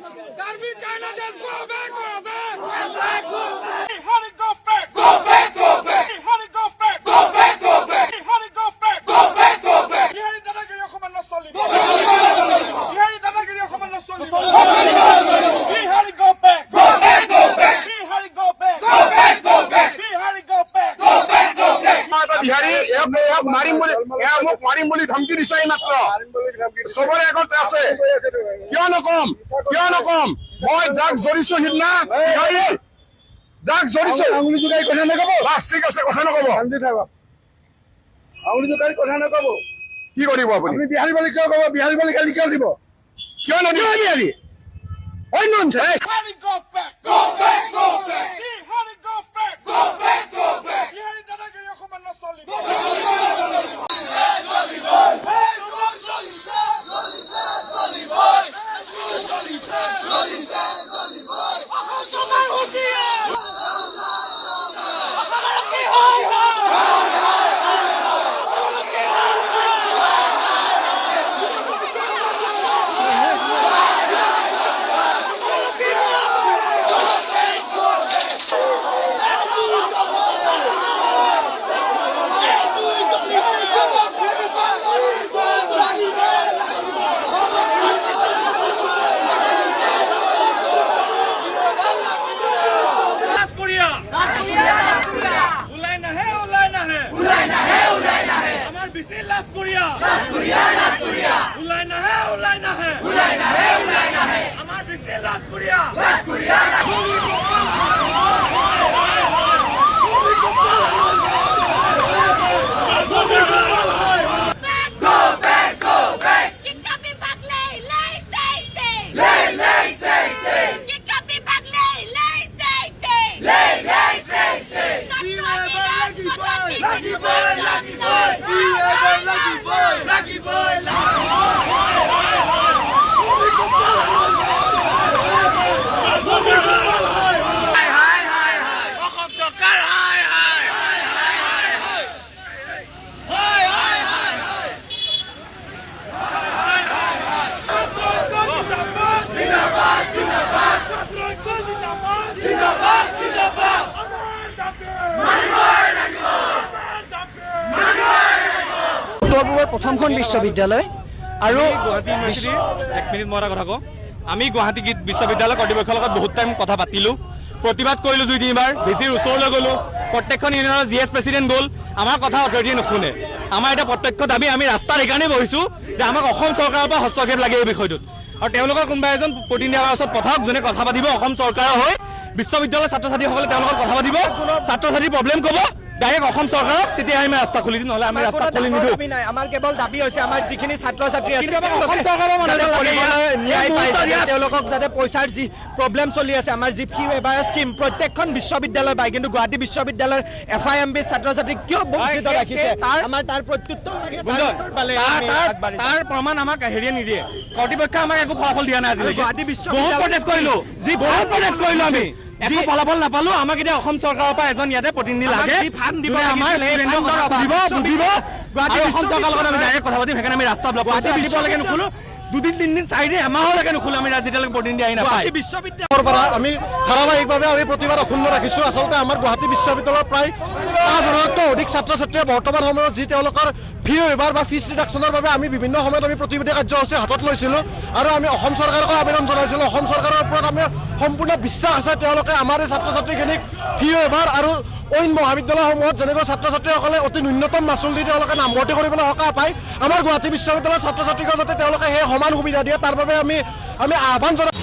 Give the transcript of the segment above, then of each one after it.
Darby China just go back, go back. Go back, go back. How did go back? Go back, go back. How did go back? Go back, go back. How did go back? Go back, go back. Ihari dadagiri অকমান নচলিব। Go back, Ihari dadagiri অকমান নচলিব। Ihari go back. Go back, go back. Ihari go back. Go back, go back. Ihari go back. Go back, go back. Bihari মোক মাৰিম বুলি ধমকি দিছে মাত্ৰ চবৰে আগত আছে কিয় নকম মই ড্ৰাগছ ধৰিছো সিদিনা বিহাৰী ড্ৰাগছ ধৰিছো আঙুলি জোকাৰি কথা নকব বাছ ঠিক আছে কথা নকব আঙুলি জোকাৰি কথা নকব কি কৰিব আপুনি বিহাৰী বুলি কিয় কব বিহাৰী বুলি গালি কিয় দিব কিয় নিদিব বিহাৰী অন্য How did go back? Go back, go back. How did go back? Go back, go back. Ihari dadagiri অকমান নচলিব। প্ৰথমখন বিশ্ববিদ্যালয় আৰু এক মিনিট মই এটা কথা কওঁ আমি গুৱাহাটী বিশ্ববিদ্যালয় কৰ্তৃপক্ষৰ লগত বহুত টাইম কথা পাতিলোঁ প্ৰতিবাদ কৰিলোঁ 2-3বাৰ বেছিৰ ওচৰলৈ গ'লোঁ প্ৰত্যেকখন ইউনিয়নৰ জিএছ প্ৰেচিডেণ্ট গ'ল আমাৰ কথা অথৰিটিয়ে নুশুনে আমাৰ এটা প্ৰত্যক্ষ দাবী আমি ৰাস্তাত এইকাৰণেই বহিছোঁ যে আমাক অসম চৰকাৰৰ পৰা হস্তক্ষেপ লাগে এই বিষয়টোত আৰু তেওঁলোকৰ কোনোবা এজন প্ৰতিনিধি আমাৰ ওচৰত পঠাওক যোনে কথা পাতিব অসম চৰকাৰৰ হৈ বিশ্ববিদ্যালয়ৰ ছাত্ৰ ছাত্ৰীসকলে তেওঁলোকৰ কথা পাতিব ছাত্ৰ ছাত্ৰীৰ প্ৰব্লেম ক'ব ডাইৰেক্ট অসম চৰকাৰক তেতিয়া আমি ৰাস্তা খুলি দিম নহ'লে আমি ৰাস্তা খুলি নিদিওঁ আমাৰ কেৱল দাবী হৈছে আমাৰ যিখিনি ছাত্ৰ ছাত্ৰী আছে তেওঁলোকক যাতে পইচাৰ যি প্ৰব্লেম চলি আছে আমাৰ যি ফি ৱেইভাৰ স্কিম প্ৰত্যেকখন বিশ্ববিদ্যালয় পায় কিন্তু গুৱাহাটী বিশ্ববিদ্যালয়ৰ FIMB ছাত্ৰ ছাত্ৰীক কিয় বঞ্চিত ৰাখিছে আমাৰ তাৰ প্ৰত্যুত্তৰ তাৰ প্ৰমাণ আমাক হেৰিয়ে নিদিয়ে কৰ্তৃপক্ষই আমাক একো ফলাফল দিয়া নাই আজিলৈকে গুৱাহাটী বহুত প্ৰটেষ্ট কৰিলোঁ আমি একো ফলাফল নাপালো আমাক এতিয়া অসম চৰকাৰৰ পৰা এজন ইয়াতে প্ৰতিনিধি লাগে অসম চৰকাৰৰ লগত আমি ডাইৰেক্ট কথা পাতিম সেইকাৰণে আমি ৰাস্তা ব্লক দিবলৈকে নুখোলো 2-3 4 এমাহলৈকে নুখোলো আমি যেতিয়ালৈকে প্ৰতিনিধি আহি নাপায় বিশ্ববিদ্যালয়ৰ পৰা আমি ধাৰাবাহিকভাৱে আমি প্ৰতিবাদ অক্ষুণ্ণ ৰাখিছোঁ আচলতে আমাৰ গুৱাহাটী বিশ্ববিদ্যালয়ৰ প্ৰায় 5,000তকৈ অধিক ছাত্ৰ ছাত্ৰীয়ে বৰ্তমান সময়ত যি তেওঁলোকৰ ফি ৱেইভাৰ বা ফিজ ৰিডাকশ্যনৰ বাবে আমি বিভিন্ন সময়ত আমি প্ৰতিবাদী কাৰ্যসূচী হাতত লৈছিলোঁ আৰু আমি অসম চৰকাৰকো আবেদন জনাইছিলোঁ অসম চৰকাৰৰ ওপৰত আমি সম্পূৰ্ণ বিশ্বাস আছে তেওঁলোকে আমাৰ এই ছাত্ৰ ছাত্ৰীখিনিক ফি ৱেইভাৰ আৰু অইন মহাবিদ্যালয়সমূহত যেনেকৈ ছাত্ৰ ছাত্ৰীসকলে অতি ন্যূনতম মাচুল দি তেওঁলোকে নামভৰ্তি কৰিবলৈ সকাহ পায় আমাৰ গুৱাহাটী বিশ্ববিদ্যালয়ৰ ছাত্ৰ ছাত্ৰীক যাতে তেওঁলোকে সেই সমান সুবিধা দিয়ে তাৰ বাবে আমি আহ্বান জনাই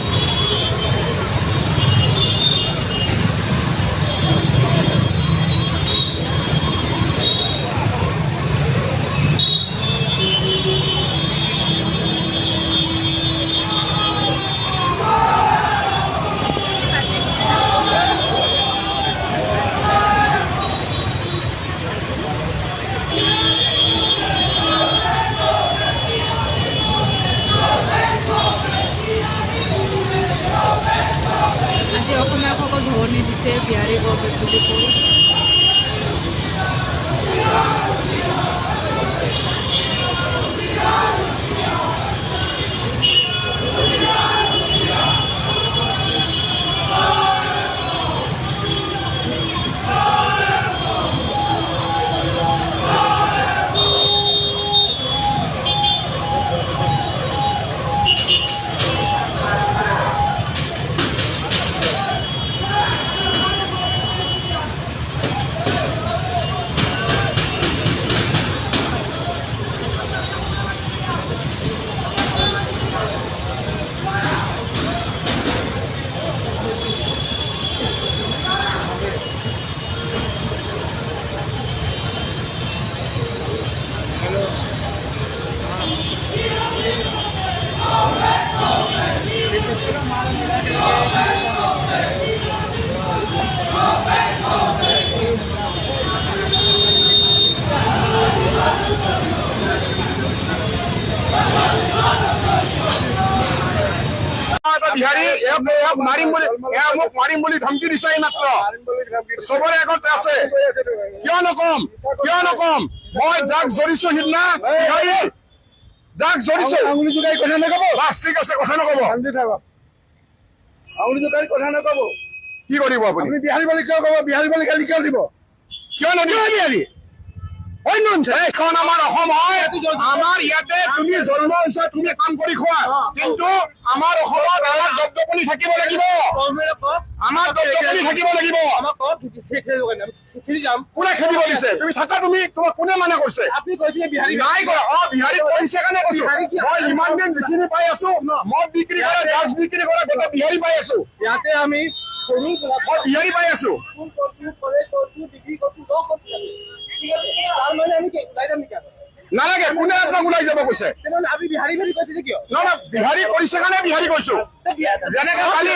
ধৰণী দিছে বিহাৰী গভৰ্ণমেণ্ট বুলি কৈ বিহাৰী ইয়াক মাৰিম বুলি ধমকি দিছে মাত্ৰ চবৰে আগত আছে কিয় নকম মই ড্ৰাগছ ধৰিছো সিদিনা বিহাৰী ড্ৰাগছ ধৰিছো কথা নকব বাছ ঠিক আছে কথা নকব কথা নকব কি কৰিব আপুনি বিহাৰী বুলি কিয় কব বিহাৰী বুলি গালি কিয় দিব কিয় নিদিব বিহাৰী এখন আমাৰ অসম হয় আমাৰ ইয়াতে তুমি জন্ম হৈছে তুমি কাম কৰি খোৱা কিন্তু আমাৰ অসমত আমাৰ দপ্তপনি থাকিব লাগিব আমাৰ দপ্তপনি থাকিব লাগিব কোনে খেলিব দিছে তুমি থাকা তুমি তোমাক কোনে মানা কৰিছে নাই কৰা বিহাৰী কৰিছে কাৰণে কৈছো মই ইমান দিন যিখিনি পাই আছো মদ বিক্ৰী কৰা ড্ৰাগছ বিক্ৰী কৰা গোটেই বিহাৰী পাই আছো ইয়াতে আমি বিহাৰী পাই আছো নালাগে কোনে আপোনাক ওলাই যাব কৈছে বিহাৰী কৰিছে কাৰণে বিহাৰী কৈছো যেনেকে কালি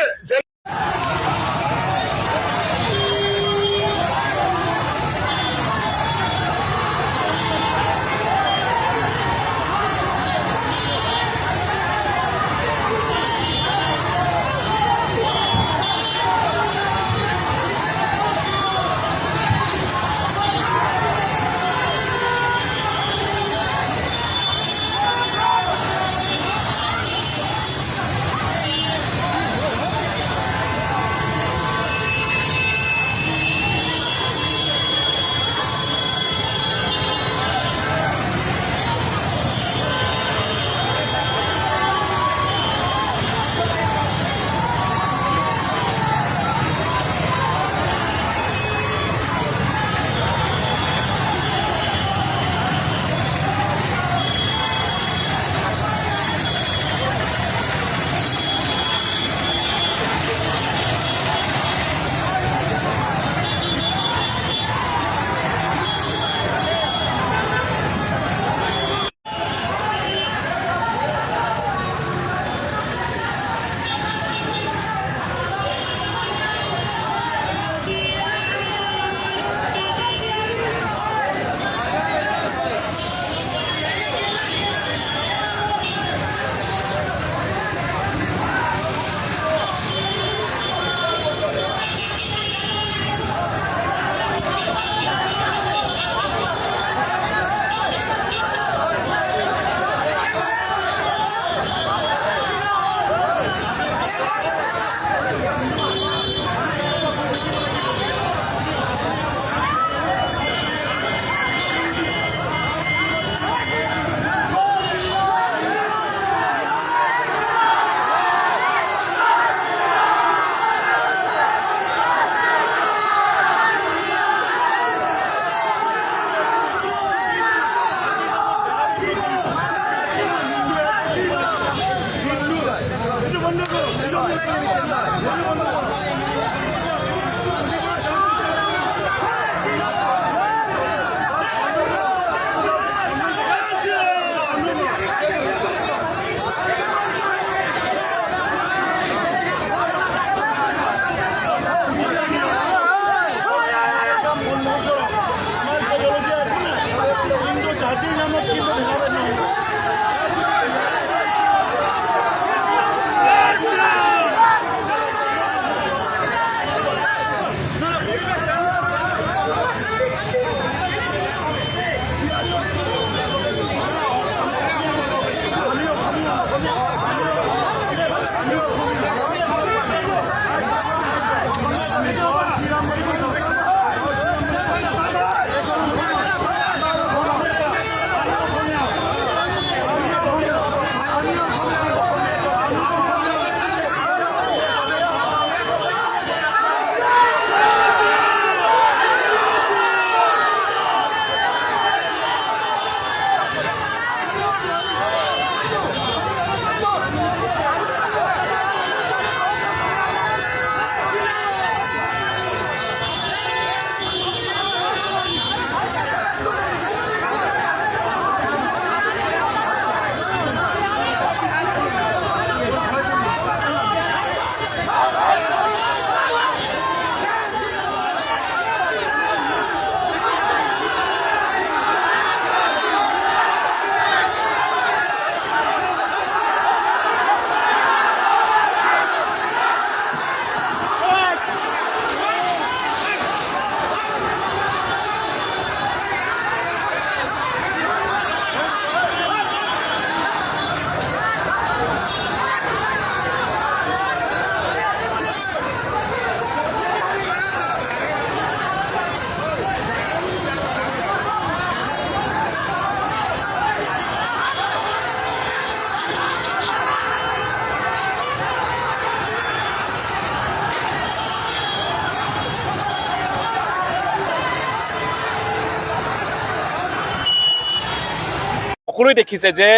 সকলোৱে দেখিছে যে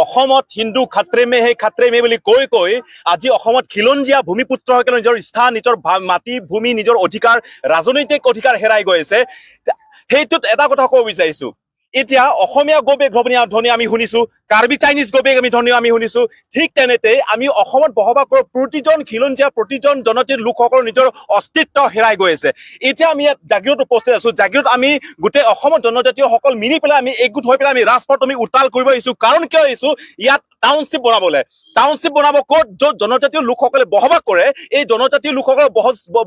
অসমত হিন্দু খাত্ৰে মে হে খাত্ৰে মে বুলি কৈ কৈ আজি অসমত খিলঞ্জীয়া ভূমিপুত্ৰসকলে নিজৰ স্থান নিজৰ মাটি ভূমি নিজৰ অধিকাৰ ৰাজনৈতিক অধিকাৰ হেৰাই গৈ আছে সেইটোত এটা কথা ক'ব বিচাৰিছো এতিয়া অসমীয়া গোবেক ধ্বনি আমি শুনিছো কাৰ্বি চাইনিজ গোবেক আমি শুনিছো ঠিক তেনেতে আমি অসমত বসবাস কৰা প্ৰতিজন খিলঞ্জীয়া প্ৰতিজন জনজাতিৰ লোকসকলৰ নিজৰ অস্তিত্ব হেৰাই গৈ আছে এতিয়া আমি ইয়াত জাগিৰত উপস্থিত আছো জাগিৰত আমি গোটেই অসমৰ জনজাতীয়সকল মিলি পেলাই আমি একগোট হৈ পেলাই আমি ৰাজপথ আমি উত্তাল কৰিব আহিছো কাৰণ কিয় আহিছো ইয়াত টাউনশ্বিপ বনাব ক'ত য'ত জনজাতীয় লোকসকলে বসবাস কৰে এই জনজাতীয় লোকসকলৰ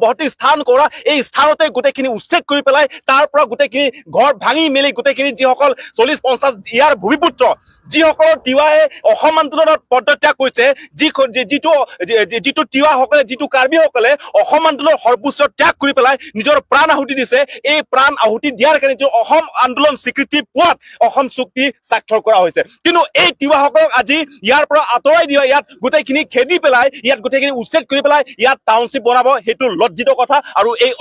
বহতি স্থান কৰা এই স্থানতে গোটেইখিনি উচ্ছেদ কৰি পেলাই তাৰ পৰা গোটেইখিনি ঘৰ ভাঙি মেলি গোটেইখিনি যিসকল 40-50 ইয়াৰ ভূমিপুত্ৰ যিসকলৰ তিৱাই অসম আন্দোলনত পদত্যাগ কৰিছে যিটো তিৱাসকলে যিটো কাৰ্বিসকলে অসম আন্দোলনৰ সৰ্বোচ্চ ত্যাগ কৰি পেলাই নিজৰ প্ৰাণ আহুতি দিছে এই প্ৰাণ আহুতি দিয়াৰ কাৰণে অসম আন্দোলন স্বীকৃতি পোৱাত অসম চুক্তি স্বাক্ষৰ কৰা হৈছে কিন্তু এই তিৱাসকলক আজি ইয়াৰ পৰা আঁতৰাই দিয়া ইয়াত গোটেইখিনি খেদি পেলাই ইয়াত গোটেইখিনি উচ্ছেদ কৰি পেলাই ইয়াত টাউনশ্বিপ বনাব সেইটো লজ্জিত কথা আৰু এই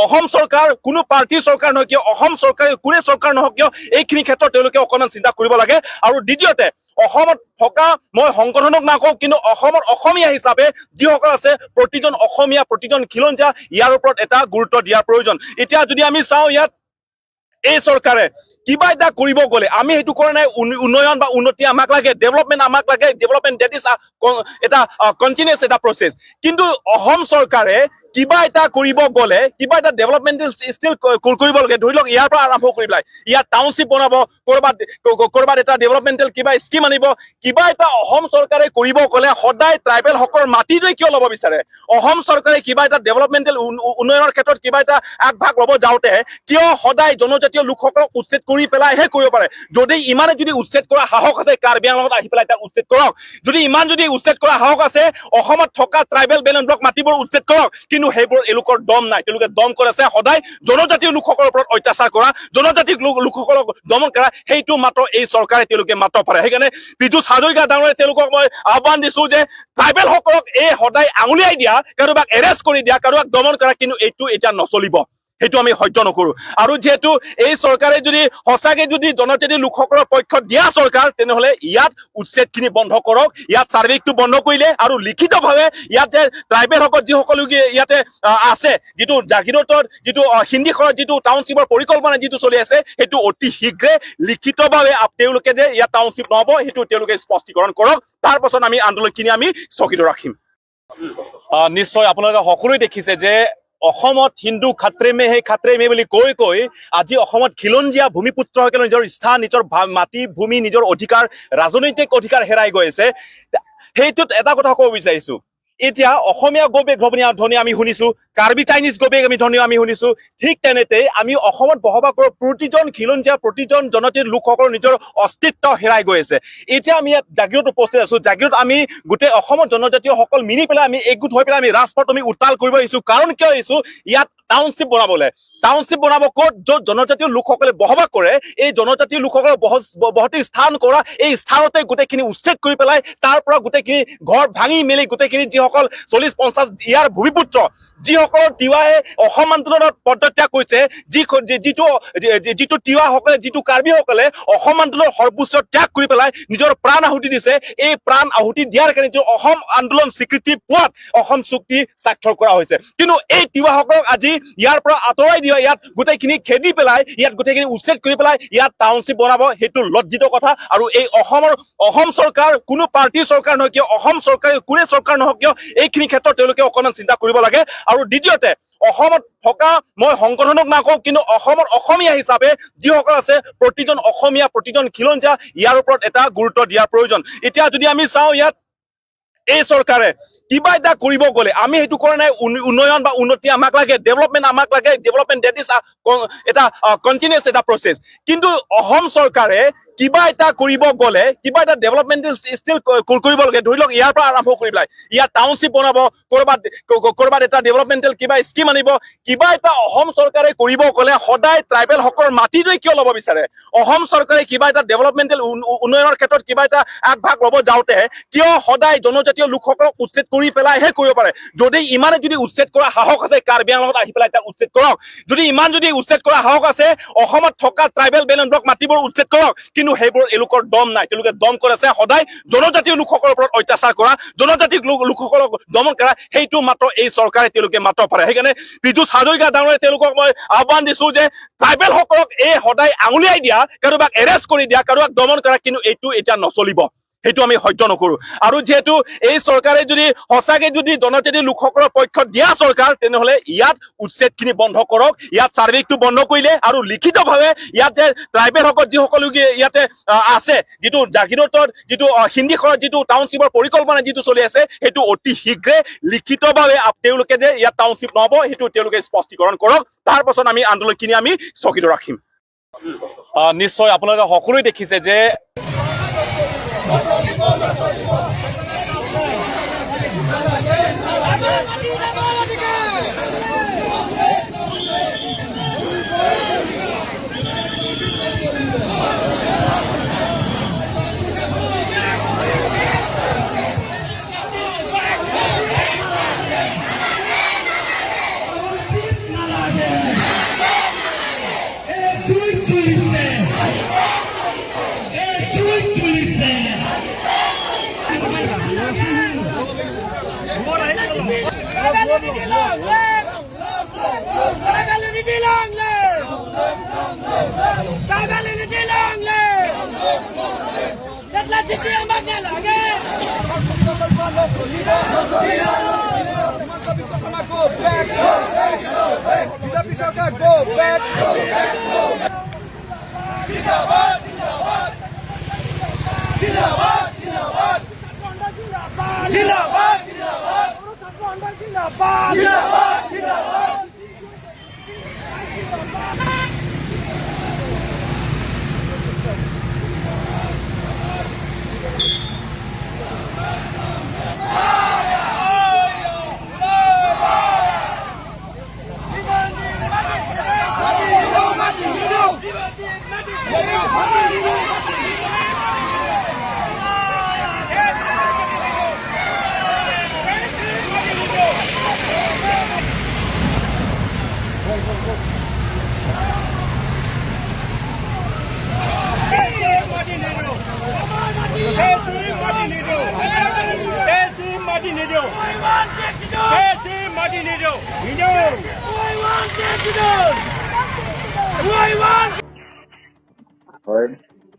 অসম চৰকাৰ কোনো পাৰ্টিৰ চৰকাৰ নহয় কিয় অসম চৰকাৰে কোনে চৰকাৰ নহওক কিয় এইখিনি ক্ষেত্ৰত তেওঁলোকে অকণমান চিন্তা কৰিব লাগে আৰু দ্বিতীয়তে অসমত থকা মই সংগঠনক নাকওঁ কিন্তু অসমৰ অসমীয়া হিচাপে যিসকল আছে প্ৰতিজন অসমীয়া প্ৰতিজন খিলঞ্জীয়া ইয়াৰ ওপৰত এটা গুৰুত্ব দিয়াৰ প্ৰয়োজন এতিয়া যদি আমি চাওঁ ইয়াত এই চৰকাৰে কিবা এটা কৰিব গ'লে আমি সেইটো কৰা নাই উন্নয়ন বা উন্নতি আমাক লাগে ডেভেলপমেণ্ট আমাক লাগে ডেভেলপমেণ্ট ডেট ইজ এটা কণ্টিনিউৱাছ এটা প্ৰচেছ কিন্তু অসম চৰকাৰে কিবা এটা কৰিব গ'লে কিবা এটা ডেভেলপমেণ্ট ষ্টিল কৰিব লাগে ধৰি লওক ইয়াৰ পৰা আৰম্ভ কৰি পেলাই ইয়াত টাউনশ্বিপ বনাব ক'ৰবাত এটা ডেভেলপমেণ্টেল কিবা স্কিম আনিব কিবা এটা অসম চৰকাৰে কৰিব গ'লে সদায় ট্ৰাইবেলসকলৰ মাটিটোৱে কিয় ল'ব বিচাৰে অসম চৰকাৰে কিবা এটা ডেভেলপমেণ্টেল উন্নয়নৰ ক্ষেত্ৰত কিবা এটা আগভাগ ল'ব যাওঁতে কিয় সদায় জনজাতীয় লোকসকলক উচ্ছেদ কৰি পেলাইহে কৰিব পাৰে যদি ইমানে যদি উচ্ছেদ কৰা সাহস আছে কাৰ্বি আংলঙত আহি পেলাই এটা উচ্ছেদ কৰক যদি ইমান যদি উচ্ছেদ কৰা সাহস আছে অসমত থকা ট্ৰাইবেল বেলেঞ্চ ব্লক মাটিবোৰ উচ্ছেদ কৰক কিন্তু সেইবোৰ এলোকৰ দম নাই তেওঁলোকে দম কৰে আছে সদায় জনজাতীয় লোকসকলৰ ওপৰত অত্যাচাৰ কৰা জনজাতীয় লোকসকলক দমন কৰা সেইটো মাত্ৰ এই চৰকাৰে তেওঁলোকে মাত্ৰ পাৰে সেইকাৰণে পীযুষ হাজৰিকা ডাঙৰে তেওঁলোকক মই আহ্বান দিছো যে ট্ৰাইবেলসকলক এই সদায় আঙুলিয়াই দিয়া কাৰোবাক এৰেষ্ট কৰি দিয়া কাৰোবাক দমন কৰা কিন্তু এইটো এতিয়া নচলিব সেইটো আমি সহ্য নকৰো আৰু যেহেতু এই চৰকাৰে যদি সঁচাকে যদি জনজাতীয় লোকসকলৰ পক্ষত দিয়া চৰকাৰ তেনেহলে ইয়াত উচ্ছেদখিনি বন্ধ কৰক ইয়াত চাৰ্ভেটো বন্ধ কৰিলে আৰু লিখিতভাৱে ইয়াতে ট্ৰাইবেলসকল যিসকল ইয়াতে আছে যিটো জাগিৰতৰ যিটো হিন্দীখনত যিটো টাউনশ্বিপৰ পৰিকল্পনা যিটো চলি আছে সেইটো অতি শীঘ্ৰে লিখিতভাৱে তেওঁলোকে যে ইয়াত টাউনশ্বিপ নহ'ব সেইটো তেওঁলোকে স্পষ্টীকৰণ কৰক তাৰ পাছত আমি আন্দোলনখিনি আমি স্থগিত ৰাখিম নিশ্চয় আপোনালোকে সকলোৱে দেখিছে যে অসমত হিন্দু খাত্ৰে মে হে খাত্ৰে মে বুলি কৈ কৈ আজি অসমত খিলঞ্জীয়া ভূমিপুত্ৰসকলে নিজৰ স্থান নিজৰ মাটি ভূমি নিজৰ অধিকাৰ ৰাজনৈতিক অধিকাৰ হেৰাই গৈ আছে সেইটোত এটা কথা ক'ব বিচাৰিছো এতিয়া অসমীয়া গোবেক ধ্বনি আমি শুনিছো কাৰ্বি চাইনিজ গোবেক আমি শুনিছো ঠিক তেনেতে আমি অসমত বসবাস কৰা প্ৰতিজন খিলঞ্জীয়া প্ৰতিজন জনজাতিৰ লোকসকলৰ নিজৰ অস্তিত্ব হেৰাই গৈ আছে এতিয়া আমি ইয়াত জাগিৰত উপস্থিত আছো জাগিৰত আমি গোটেই অসমৰ জনজাতীয়সকল মিলি পেলাই আমি একগোট হৈ পেলাই আমি ৰাজপথ আমি উত্তাল কৰিব আহিছো কাৰণ কিয় আহিছো ইয়াত টাউনশ্বিপ বনাব ক'ত য'ত জনজাতীয় লোকসকলে বসবাস কৰে এই জনজাতীয় লোকসকলৰ বহতি স্থান কৰা এই স্থানতে গোটেইখিনি উচ্ছেদ কৰি পেলাই তাৰ পৰা গোটেইখিনি ঘৰ ভাঙি মেলি গোটেইখিনি যিসকল 40-50 ইয়াৰ ভূমিপুত্ৰ যিসকলৰ তিৱাই অসম আন্দোলনত পদত্যাগ কৰিছে যিটো তিৱাসকলে যিটো কাৰ্বিসকলে অসম আন্দোলনৰ সৰ্বোচ্চ ত্যাগ কৰি পেলাই নিজৰ প্ৰাণ আহুতি দিছে এই প্ৰাণ আহুতি দিয়াৰ কাৰণে অসম আন্দোলন স্বীকৃতি পোৱাত অসম চুক্তি স্বাক্ষৰ কৰা হৈছে কিন্তু এই তিৱাসকলক আজি ইয়াৰ পৰা আঁতৰাই দিয়া ইয়াত গোটেইখিনি খেদি পেলাই ইয়াত গোটেইখিনি উচ্ছেদ কৰি পেলাই ইয়াত টাউনশ্বিপ বনাব সেইটো লজ্জিত কথা আৰু এই অসম চৰকাৰ কোনো পাৰ্টিৰ চৰকাৰ নহয় কিয় অসম চৰকাৰে কোনে চৰকাৰ নহওক কিয় এইখিনি ক্ষেত্ৰত তেওঁলোকে অকণমান চিন্তা কৰিব লাগে আৰু দ্বিতীয়তে অসমত থকা মই সংগঠনক নাকওঁ কিন্তু অসমৰ অসমীয়া হিচাপে যিসকল আছে প্ৰতিজন অসমীয়া প্ৰতিজন খিলঞ্জীয়া ইয়াৰ ওপৰত এটা গুৰুত্ব দিয়াৰ প্ৰয়োজন এতিয়া যদি আমি চাওঁ ইয়াত এই চৰকাৰে কিবা এটা কৰিব গ'লে আমি সেইটো কৰা নাই উন্নয়ন বা উন্নতি আমাক লাগে ডেভেলপমেণ্ট আমাক লাগে ডেভেলপমেণ্ট ডেট ইজ এটা কণ্টিনিউৱাছ এটা প্ৰচেছ কিন্তু অসম চৰকাৰে কিবা এটা কৰিব গ'লে কিবা এটা ডেভেলপমেণ্টেল ষ্টিল কৰিব লাগে ধৰি লওক ইয়াৰ পৰা আৰম্ভ কৰি পেলাই ইয়াত টাউনশ্বিপ বনাব ক'ৰবাত এটা ডেভেলপমেণ্টেল কিবা স্কিম আনিব কিবা এটা অসম চৰকাৰে কৰিব গ'লে সদায় ট্ৰাইবেলসকলৰ মাটিটোৱে কিয় ল'ব বিচাৰে অসম চৰকাৰে কিবা এটা ডেভেলপমেণ্টেল উন্নয়নৰ ক্ষেত্ৰত কিবা এটা আগভাগ ল'ব যাওঁতে কিয় সদায় জনজাতীয় লোকসকলক উচ্ছেদ কৰি পেলাইহে কৰিব পাৰে যদি ইমানে যদি উচ্ছেদ কৰা সাহস আছে কাৰ্বি আংলঙত আহি পেলাই এটা উচ্ছেদ কৰক যদি ইমান যদি উচ্ছেদ কৰা সাহস আছে অসমত থকা ট্ৰাইবেল বেলেঞ্চ ব্লক মাটিবোৰ উচ্ছেদ কৰক কিন্তু সেইবোৰ এওঁলোকৰ দম নাই তেওঁলোকে দম কৰিছে সদায় জনজাতীয় লোকসকলৰ ওপৰত অত্যাচাৰ কৰা জনজাতীয় লোকসকলক দমন কৰা সেইটো মাত্ৰ এই চৰকাৰে তেওঁলোকে মাত্ৰ পাৰে সেইকাৰণে পীযুষ হাজৰিকা ডাঙৰীয়া তেওঁলোকক মই আহ্বান দিছো যে ট্ৰাইবেল সকলক এই সদায় আঙুলিয়াই দিয়া কাৰোবাক এৰেষ্ট কৰি দিয়া কাৰোবাক দমন কৰা কিন্তু এইটো এতিয়া নচলিব সেইটো আমি সহ্য নকৰো আৰু যেহেতু এই চৰকাৰে যদি সঁচাকে যদি জনজাতীয় লোকসকলৰ পক্ষত দিয়া চৰকাৰ তেনেহলে ইয়াত উচ্ছেদখিনি বন্ধ কৰক ইয়াত সাৰ্ভেটো বন্ধ কৰিলে আৰু লিখিতভাৱে ইয়াত যে ট্ৰাইবেল সকল যিসকল ইয়াতে আছে যিটো জাগিৰোডৰ যিটো হিন্দীখনত যিটো টাউনশ্বিপৰ পৰিকল্পনা যিটো চলি আছে সেইটো অতি শীঘ্ৰে লিখিতভাৱে তেওঁলোকে যে ইয়াত টাউনশ্বিপ নহব সেইটো তেওঁলোকে স্পষ্টীকৰণ কৰক তাৰ পাছত আমি আন্দোলনখিনি আমি স্থগিত ৰাখিম নিশ্চয় আপোনালোকে সকলোৱে দেখিছে যে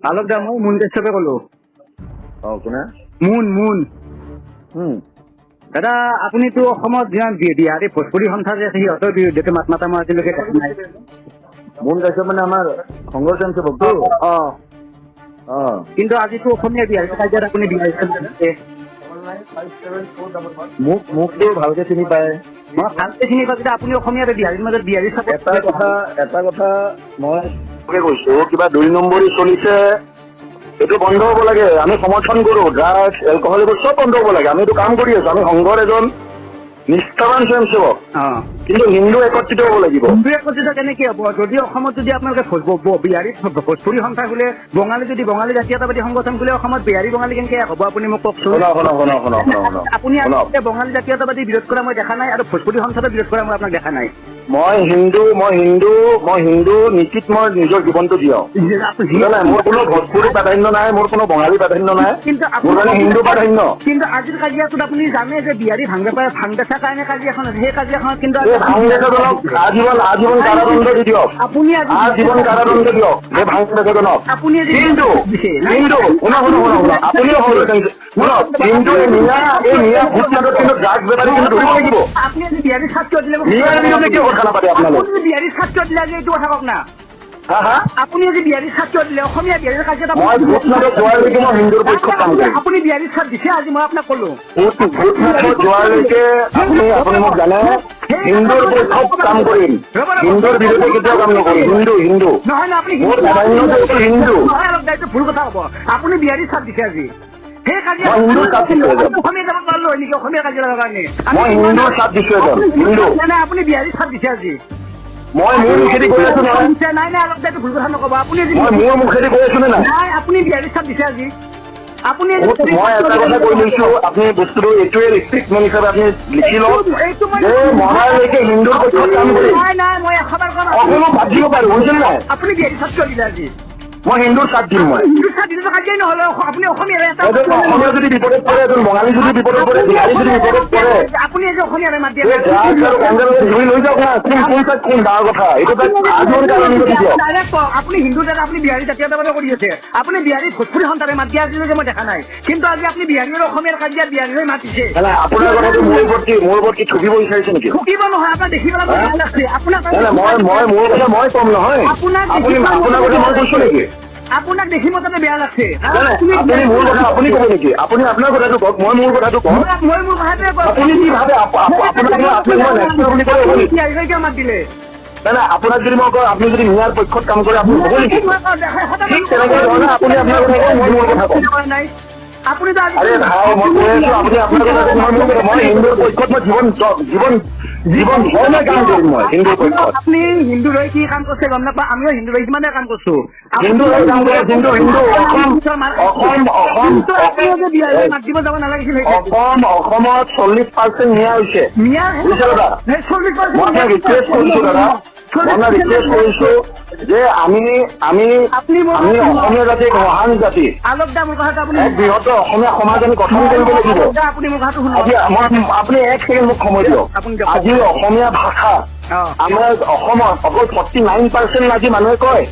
আলোক দা মই মুন কাশ্যপে কলো কোনে মুন দাদা আপুনিতো অসমত যিমান বিহাৰী ভোজপুৰী সন্থা যে আছে সিহঁতৰ বিৰুদ্ধে মাত মাতা মই আজিলৈকে দেখা নাই মুন কাশ্যপ মানে আমাৰ সংগঠন সেৱকটো কিন্তু আজিতো অসমীয়া বিহাৰী কাজিয়াত আপুনি বিহাৰী মোকতো ভালকে চিনি পায় মই ভালকে চিনি পাইছো যে আপুনি অসমীয়া বিহাৰীৰ মাজত বিহাৰী এটা কথা মই কৈছো কিবা 2 নম্বৰী চলিছে এইটো বন্ধ হ'ব লাগে আমি সমৰ্থন কৰো ড্ৰাগছ এলকহল এইবোৰ চব বন্ধ হ'ব লাগে আমি এইটো কাম কৰি আছো আমি সংঘৰ এজন নিষ্ঠাবান স্বয়ংসেৱক কিন্তু হিন্দু একত্ৰিত হ'ব লাগিব হিন্দু একত্ৰিত কেনেকে হ'ব যদি অসমত যদি আপোনালোকে বিহাৰী ভোজপুৰী সন্থা খোলে বঙালী যদি বঙালী জাতীয়তাবাদী সংগঠন খোলে অসমত বিহাৰী বঙালী কেনেকে হ'ব আপুনি মোক কওকচোন আপুনি বঙালী জাতীয়তাবাদী বিৰোধ কৰা মই দেখা নাই আৰু ভোজপুৰী সন্থাটো বিৰোধ কৰা মই আপোনাক দেখা নাই মই হিন্দু নীতিত মই নিজৰ জীৱনটো দিয়াও মোৰ কোনো ভোজপুৰী প্ৰাধান্য নাই মোৰ কোনো বঙালী প্ৰাধান্য নাই মোৰ কাৰণে হিন্দু প্ৰাধান্য কিন্তু আজিৰ কাজিয়াটোত আপুনি জানে যে বিহাৰী ভাং বেচাৰ কাৰণে কাজিয়াখন আছে সেই কাজিয়াখনত কিন্তু আজীৱন কাৰাদণ্ড দি দিয়ক আপুনি আজীৱন কাৰাদণ্ড দিয়ক এই ভাং বেচাজনক আপুনি কিন্তু আপুনিও কিন্তু এই মিয়া ভোটনাথত কিন্তু ড্ৰাগছ বেপাৰী কিন্তু ধৰিব লাগিব আপুনি আজি বিহাৰী ছাত্ৰ দিলে মিয়াৰ বিৰুদ্ধে কিয় কথা নাপাতে আপোনালোক বিহাৰী ছাত্ৰ দিলে আজি এইটো কথা কওক না হা আপুনি আজি বিহাৰী ছাত্ৰ দিলে অসমীয়া বিহাৰীৰ কাজিয়াত মই ভোটনাথত যোৱালৈকে মই হিন্দুৰ পক্ষত কাম কৰিম আপুনি বিহাৰী ছাত্ৰ দিছে আজি মই আপোনাক ক'লো ভোটনাথত যোৱালৈকে আপুনি মোক জানে হিন্দুৰ পক্ষত কাম কৰিম হিন্দুৰ বিৰুদ্ধে কেতিয়াও কাম নকৰিম হিন্দু নহয় আপুনি মোৰ প্ৰাধান্য হিন্দু ভুল কথা হ'ব আপুনি বিহাৰী ছাত্ৰ দিছে আজি সেই কাজিয়া অসমীয়া যাব পাৰিলো হয় নেকি অসমীয়া কাজিয়াৰ কাৰণে মই হিন্দুৰ ছাত্ৰ দিছো এজন হিন্দু আপুনি বিহাৰী ছাত্ৰ দিছে আজি মই মোৰ মুখেদি কৈ আছো নহয় নাই অলপ দায়িত্ব ভুল কথা নক'ব আপুনি মই মোৰ মুখেদি কৈ আছো নে নাই আপুনি বিহাৰী ছাত্ৰ দিছে আজি আপুনি মই এটা কথা কৈ লৈছো আপুনি বস্তুটো এইটোৱে ৰিষ্ট্ৰিকশ্যন হিচাপে আপুনি লিখি লওক যে মহালৈকে হিন্দুৰ পক্ষত কাম কৰিম নাই মই এশবাৰ অসমক বাদ দিব পাৰো বুজিছে নাই আপুনি বিহাৰী ছাত্ৰ দিলে আজি মই হিন্দুৰ চাথ দিম মই হিন্দু স্বাধীনতা কাজিয়াই নহ'লে আপুনি অসমীয়াৰে এটা এজন অসমীয়া যদি বিপদত পৰে এজন বঙালী যদি বিপদত পৰে বিহাৰী যদি বিপদত পৰে আপুনি এজন অসমীয়াৰে মাত দিয়ে এই ড্ৰাগছ আৰু গাঞ্জাৰ ধৰি লৈ যাওক না কোন কোন তাত কোন ডাঙৰ কথা এইটো তাত আজিৰ কাৰণে নিব দিয়ক ডাইৰেক্ট কওক, আপুনি হিন্দু দাদা আপুনি বিহাৰী জাতীয়তাবাদ কৰি আছে আপুনি বিহাৰী ভোজপুৰী সন্তানে মাত দিয়া আজিলৈকে মই দেখা নাই কিন্তু আজি আপুনি বিহাৰী আৰু অসমীয়াৰ কাজিয়া বিহাৰী হৈ মাতিছে নাই আপোনাৰ কথাটো মোৰ ওপৰত কি ঠগিব বিচাৰিছে নেকি ঠকিব নহয় আপোনাক দেখি পেলাই মোৰ ভাল লাগছে আপোনাক মই মোৰ কথা মই কম নহয় আপোনাক আপুনি আপোনাৰ কথা মই কৈছো নেকি আপোনাক দেখি মোৰ তাতে বেয়া লাগছে আপুনি মোৰ কথা আপুনি ক'ব নেকি আপুনি আপোনাৰ কথাটো কওক মই মোৰ কথাটো কওঁ মই মোৰ কথাটোৱে কওঁ আপুনি কি ভাবে আপোনাক মই নেক্সট বুলি ক'লে হ'ব নেকি বিহাৰী কিয় মাত দিলে নাই আপোনাক যদি মই কওঁ আপুনি যদি মিয়াৰ পক্ষত কাম কৰে আপুনি হ'ব নেকি ঠিক তেনেকৈ ধৰণে আপুনি আপোনাৰ কথা কওক মই মোৰ কথা কওঁ আপুনিতো আৰে ভাই মই কৈ আছো আপুনি আপোনাৰ কথা কওক মই মোৰ কথা মই হিন্দুৰ পক্ষত মই জীৱন ধৰণে কাম কৰিম মই হিন্দুৰ পক্ষত আপুনি হিন্দু হৈ কি কাম কৰিছে গম নাপাওঁ আমিও হিন্দু হৈ কিমানে কাম কৰিছো হিন্দু হৈ কাম কৰে হিন্দু মাত দিব যাব নালাগিছিল অসমত 40% নিয়া হৈছে বুজিছে দাদা মই আপোনাক ৰিকুৱেষ্ট কৰিছো দাদা মই আপোনাক ৰিকুৱেষ্ট কৰিছো যে আমি অসমীয়া জাতি এক মহান জাতি আলক দা মোৰ কথাটো আপুনি এক বৃহত্তৰ অসমীয়া সমাজ আমি গঠন কৰিব লাগিব আপুনি মোৰ কথাটো শুনক আজি আপুনি এক ছেকেণ্ড মোক সময় দিয়ক আজি অসমীয়া ভাষা আমাৰ অসমত অকল 49% আজি মানুহে কয়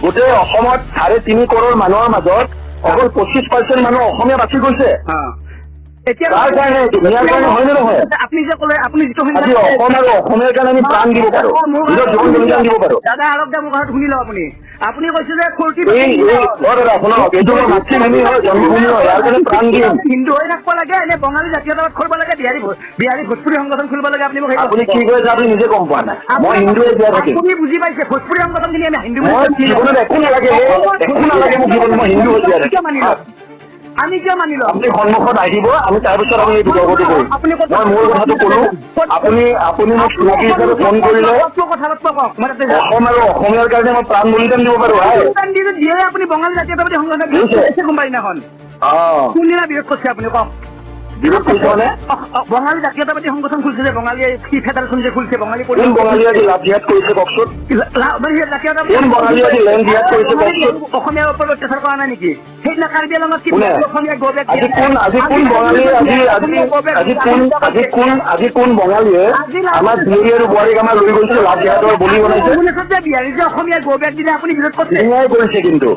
গোটেই অসমত 3.5 কৰোৰ মানুহৰ মাজত অকল 25% মানুহ অসমীয়া বাছি গৈছে এতিয়া তাৰ কাৰণে দুনিয়াৰ কাৰণে হয় নে নহয় আপুনি যে ক'লে আপুনি যিটো আজি অসম আৰু অসমীয়াৰ কাৰণে আমি প্ৰাণ দিব পাৰো নিজৰ জীৱন বলিদান দিব পাৰো দাদা আলক দা মোৰ কথাটো শুনি লওক আপুনি কৈছে যে দাদা শুনক এইটো মোৰ মাতৃভূমি হয় জন্মভূমি হয় ইয়াৰ কাৰণে প্ৰাণ দিম হিন্দু হৈ থাকিব লাগে এনে বঙালী জাতীয়তাবাদ কৰিব লাগে বিহাৰী ভোজপুৰী সংগঠন খুলিব লাগে আপুনি কি কৈছে আপুনি নিজে গম পোৱা নাই মই হিন্দুৱে জীয়াই থাকিম আপুনি বুজি পাইছে ভোজপুৰী সংগঠন খিনি আমি হিন্দু মই জীৱনত একো নালাগে মোৰ জীৱন মই হিন্দু হৈ জীয়াই থাকিম আমি কিয় মানি লম আপুনি সন্মুখত আহিব আমি তাৰপিছত আমি এই বিতৰ্কটো কৰিম মই মোৰ কথাটো ক'লো আপুনি মোক চিনাকি হিচাপে ফোন কৰিলে কথা পাতিব কওক মই তাতে অসম আৰু অসমীয়াৰ কাৰণে মই প্ৰাণ বলিদান দিব পাৰো দিয়ে আপুনি বঙালী জাতীয়তাবাদী সংগঠন কোনোবা দিনাখন কোনদিনা বিৰোধ কৰিছে আপুনি কওক বিৰোধ কৰিছে মানে বঙালী জাতীয়তাবাদী সংগঠন খুলিছে যে বঙালীয়ে কি ফেডাৰেশ্যন যে খুলিছে বঙালী কোন বঙালী আজি লাভ দিয়াত কৰিছে কওকচোন কোন বঙালী আজি লেণ্ড দিয়াত কৰিছে কওকচোন অসমীয়াৰ ওপৰত অত্যাচাৰ কৰা নাই নেকি সেইদিনা কাৰ্বি আংলঙত কি অসমীয়া আজি কোন বঙালীয়ে আমাৰ বিহাৰী আৰু বোৱাৰীক আমাৰ লৈ গৈছে লাভ দিয়াতৰ বলি বনাইছে বিহাৰী যে অসমীয়া গৌ বেগ দিলে আপুনি বিৰোধ কৰিছে নিয়াই কৰিছে কিন্তু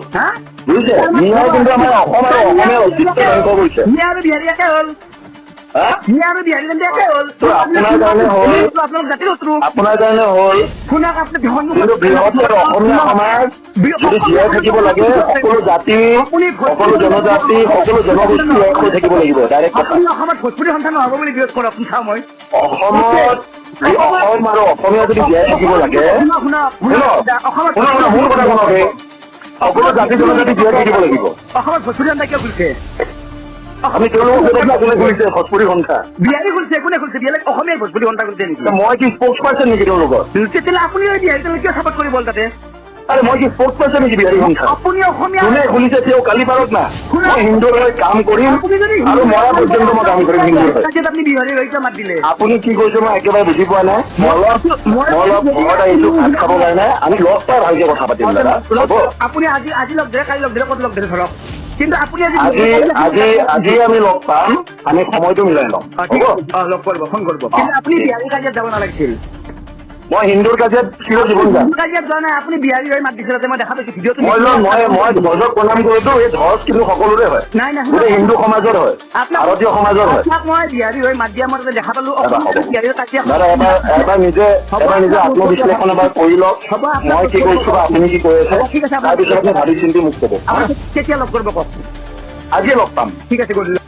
বুজিছে নিয়াই কিন্তু আমাৰ অসম আৰু অসমীয়াৰ অস্তিত্ব ধ্বংস কৰিছে নিয়া আৰু বিহাৰী একে হ'ল নিয়া আৰু বিহাৰী একে হ'ল আপোনাৰ কাৰণে হ'ল আপোনালোক জাতিৰ শত্ৰু আপোনাৰ কাৰণে হ'ল শুনক আপুনি কিন্তু বৃহত্তৰ অসমীয়া সমাজ যদি জীয়াই থাকিব লাগে সকলো জাতি সকলো জনজাতি সকলো জনগোষ্ঠী এক হৈ থাকিব লাগিব ডাইৰেক্ট কথা আপুনি অসমত ভোজপুৰী সন্তান নহ'ব বুলি বিৰোধ কৰক চাওঁ মই অসমত অসম আৰু অসমীয়া যদি জীয়াই থাকিব লাগে অসমত মোৰ কথা শুনক সকলো জাতি জনজাতি জীয়াই থাকিব লাগিব অসমত ভোজপুৰী সন্তান কিয় খুলিছে আমি তেওঁলোকক কোনে খুলিছে ভোজপুৰী সন্থা বিহাৰী খুলিছে কোনে খুলিছে বিহাৰী অসমীয়া ভোজপুৰী সন্থা খুলিছে নেকি মই কি স্প'ক্স পাৰ্চন নেকি তেওঁলোকৰ তেতিয়াহ'লে আপুনি বিহাৰী কিয় চাপৰ্ট কৰিব তাতে আৰে মই কি স্পোৰ্টস পাৰ্সন নেকি বিহাৰী সংখ্যা আপুনি অসমীয়া কোনে খুলিছে তেওঁ কালি পাৰত না মই হিন্দুৰ হৈ কাম কৰিম আৰু মৰা পৰ্যন্ত মই কাম কৰিম হিন্দুৰ হৈ আপুনি বিহাৰী হৈ মাত দিলে আপুনি কি কৈছে মই একেবাৰে বুজি পোৱা নাই মই অলপ ঘৰত আহিছো ভাত খাবৰ কাৰণে আমি লগ পাই ভালকে কথা পাতিম দাদা হ'ব আপুনি আজি লগ ধৰে কালি লগ ধৰে ক'ত লগ ধৰে ধৰক কিন্তু আপুনি আজি আমি লগ পাম আমি সময়টো মিলাই ল'ম হ'ব লগ কৰিব ফোন কৰিব কিন্তু আপুনি বিহাৰী কাজিয়াত যাব নালাগিছিল মই হিন্দুৰ কাজিয়াত চিৰজীৱন যাম কাজিয়াত যোৱা নাই আপুনি বিহাৰী হৈ মাত দিছিল মই দেখা পাইছো ভিডিঅ'টো মই ধ্বজক প্ৰণাম কৰিছো এই ধ্বজ কিন্তু সকলোৰে হয় নাই নাই গোটেই হিন্দু সমাজৰ হয় ভাৰতীয় সমাজৰ হয় মই বিহাৰী হৈ মাত দিয়া মই দেখা পালো দাদা এবাৰ নিজে আত্মবিশ্লেষণ এবাৰ কৰি লওক মই কি কৈছো বা আপুনি কি কৈ আছে তাৰপিছত আপুনি ভাবি চিন্তি মোক ক'ব কেতিয়া লগ কৰিব কওক আজিয়ে লগ পাম ঠিক আছে গধূলি